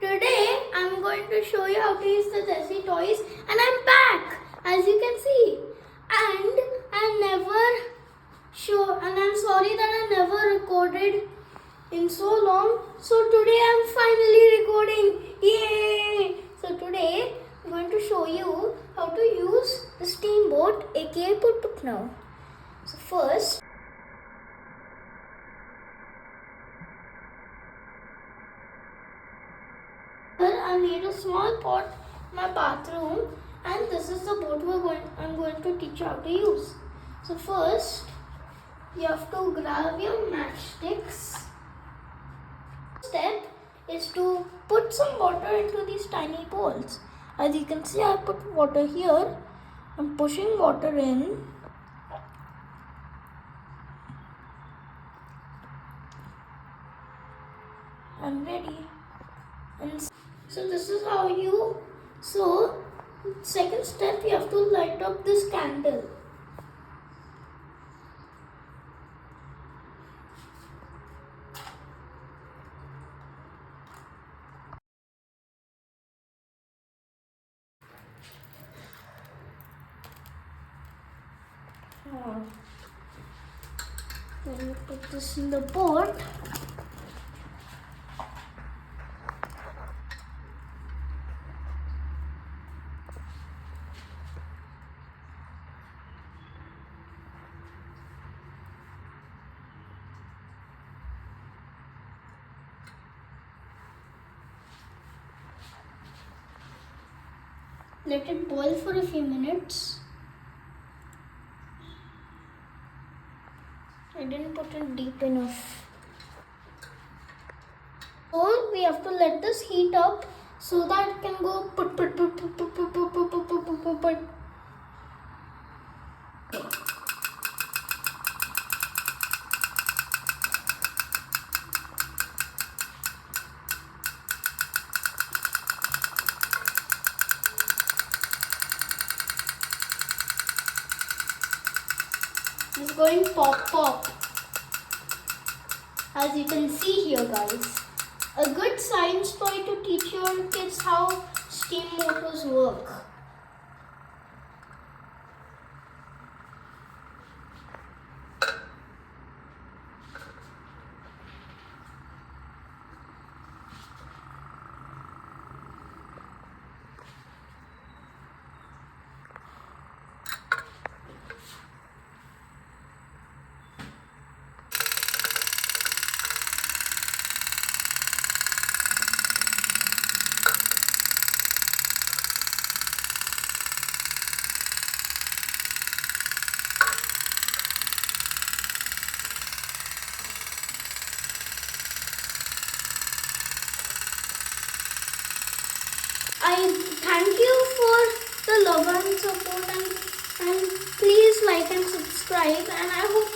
Today I'm going to show you how to use the Jessie toys, and I'm back, as you can see. And I'm sorry that I never recorded in so long. So today I'm finally recording. Yay! So today I'm going to show you how to use the steamboat, aka Put Put now. So first, I made a small pot in my bathroom, and this is the boat I'm going to teach you how to use. So first, you have to grab your matchsticks. Step is to put some water into these tiny bowls. As you can see, I put water here. I'm pushing water in. I'm ready. And so this is how you. So second step, you have to light up this candle. Then you put this in the pot. Let it boil for a few minutes. I didn't put it deep enough. So we have to let this heat up so that it can go put. It's going pop. As you can see here, guys. A good science toy to teach your kids how steam motors work. I thank you for the love and support, and please like and subscribe, and I hope